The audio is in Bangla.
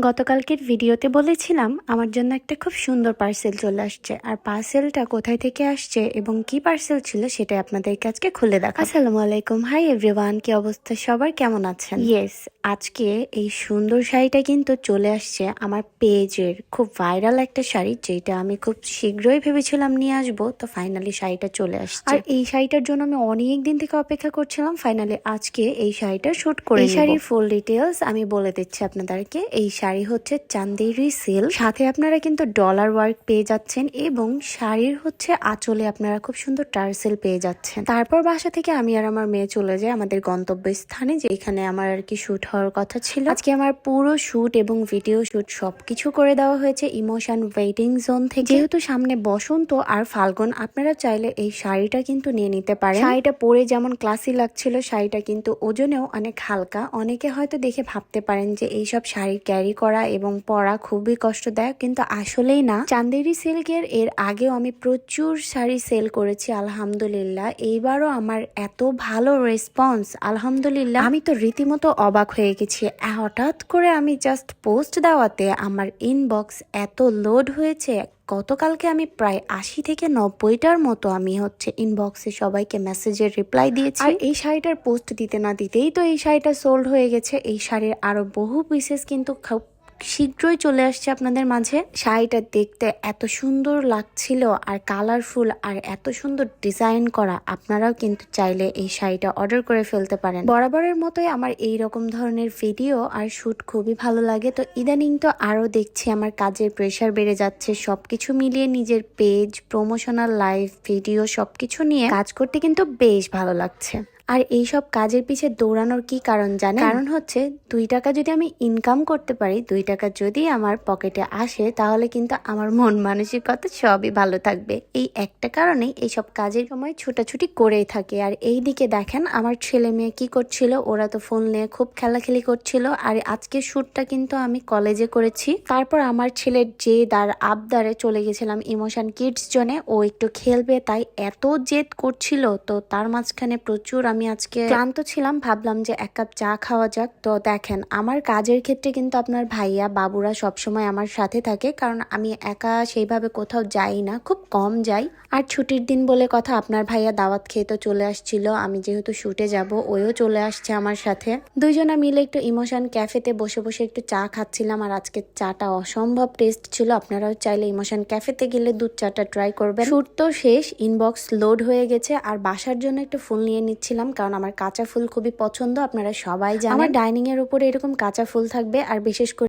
গতকালকের ভিডিওতে বলেছিলাম আমার জন্য একটা খুব সুন্দর পার্সেল চলে আসছে, আর পার্সেলটা কোথায় থেকে আসছে এবং কি পার্সেল ছিল সেটা আপনাদেরকে আজকে খুলে দেখাবো। আসসালামু আলাইকুম, হাই এভরিওয়ান, কি অবস্থা সবার, কেমন আছেন? ইয়েস, আজকে এই সুন্দর শাড়িটা কিন্তু চলে আসছে আমার পেজের, খুব ভাইরাল একটা শাড়ি, যেটা আমি খুব শীঘ্রই ভেবেছিলাম নিয়ে আসবো, তো ফাইনালি শাড়িটা চলে আসছে। আর এই শাড়িটার জন্য আমি অনেক দিন থেকে অপেক্ষা করছিলাম, ফাইনালি আজকে এই শাড়িটা শুট করে এই শাড়ির ফুল ডিটেলস আমি বলে দিচ্ছি আপনাদেরকে। এই শাড়ি হচ্ছে চান্দেরি সিল্ক, সাথে আপনারা কিন্তু ডলার ওয়ার্ক পেয়ে যাচ্ছেন এবং শাড়ির হচ্ছে আঁচলে আপনারা খুব সুন্দর টার্সেল পেয়ে যাচ্ছেন। তারপর বাসা থেকে আমি আর আমার মেয়ে চলে যাই আমাদের গন্তব্য স্থানে, যেখানে আমার আর কি শুট হওয়ার কথা ছিল। আজকে আমার পুরো শুট এবং ভিডিও শুট সবকিছু করে দেওয়া হয়েছে ইমোশন ওয়েটিং জোন থেকে। যেহেতু সামনে বসন্ত আর ফাল্গুন, আপনারা চাইলে এই শাড়িটা কিন্তু নিয়ে নিতে পারেন। শাড়িটা পরে যেমন ক্লাসি লাগছিল, শাড়িটা কিন্তু ওজনেও অনেক হালকা। অনেকে হয়তো দেখে ভাবতে পারেন যে এইসব শাড়ি ক্যারি করা এবং পরা খুবই কষ্টদায়ক, কিন্তু আসলেই না। চান্দেরি সিল্কের এর আগেও আমি প্রচুর শাড়ি সেল করেছি আলহামদুলিল্লাহ। এইবারও আমার এত ভালো রেসপন্স আলহামদুলিল্লাহ, আমি তো রীতিমতো অবাক হয়ে গেছি। হঠাৎ করে আমি জাস্ট পোস্ট দেওয়াতে আমার ইনবক্স এত লোড হয়েছে। গতকালকে আমি প্রায় 80 থেকে 90টার মতো আমি হচ্ছে ইনবক্সে সবাইকে মেসেজের রিপ্লাই দিয়েছি। আর এই শাড়িটার পোস্ট দিতে না দিতেই তো এই শাড়িটা সোল্ড হয়ে গেছে। এই শাড়ির আরো বহু পিসেস কিন্তু শীঘ্রই চলে আসছে আপনাদের মাঝে। শাড়িটা দেখতে এত সুন্দর লাগছিল আর কালারফুল আর এত সুন্দর ডিজাইন করা, আপনারাও কিন্তু চাইলে এই শাড়িটা অর্ডার করে ফেলতে পারেন। বরাবরের মতোই আমার এই রকম ধরনের ভিডিও আর শুট খুবই ভালো লাগে। তো ইদানিং তো আরো দেখছি আমার কাজের প্রেশার বেড়ে যাচ্ছে, সবকিছু মিলিয়ে নিজের পেজ, প্রমোশনাল লাইভ ভিডিও সবকিছু নিয়ে কাজ করতে কিন্তু বেশ ভালো লাগছে। আর এইসব কাজের পিছে দৌড়ানোর কি কারণ জানেন? কারণ হচ্ছে 2 টাকা যদি আমি ইনকাম করতে পারি, 2 টাকা যদি আমার পকেটে আসে, তাহলে কিন্তু আমার মন মানসিকতা সবই ভালো থাকবে। এই একটা কারণেই এইসব কাজের সময় ছোটাছুটি করেই থাকে। আর এই দিকে দেখেন আমার ছেলে মেয়ে কি করছিল, ওরা তো ফোন নিয়ে খুব খেলাখেলি করছিল। আর আজকে শ্যুটটা কিন্তু আমি কলেজে করেছি। তারপর আমার ছেলের জেদ আর আবদারে চলে গেছিলাম ইমোশন কিডস জোনে, ও একটু খেলবে তাই এত জেদ করছিল। তো তার মাঝখানে প্রচুর আমি আজকে ক্লান্ত ছিলাম, ভাবলাম যে 1 কাপ চা খাওয়া যাক। তো দেখেন আমার কাজের ক্ষেত্রে কিন্তু আপনার ভাইয়া বাবুরা সবসময় আমার সাথে থাকে, কারণ আমি একা সেইভাবে কোথাও যাই না, খুব কম যাই। আর ছুটির দিন বলে কথা, আপনার ভাইয়া দাওয়াত খেয়ে তো চলে আসছিল। আমি যেহেতু শুটে যাব, ওও চলে আসছে আমার সাথে। দুইজনা মিলে একটু ইমোশন ক্যাফেতে বসে বসে একটু চা খাচ্ছিলাম। আর আজকে চাটা অসম্ভব টেস্ট ছিল। আপনারাও চাইলে ইমোশন ক্যাফেতে গেলে দুধ চাটা ট্রাই করবেন। শুট তো শেষ, ইনবক্স লোড হয়ে গেছে। আর বাসার জন্য একটু ফুল নিয়ে নিচ্ছিলাম, কারণ আমার কাঁচা ফুল খুবই পছন্দ। আপনারা সবাই জানেন আমার ডাইনিং এর উপরে এরকম কাঁচা ফুল থাকবে, আর বিশেষ করে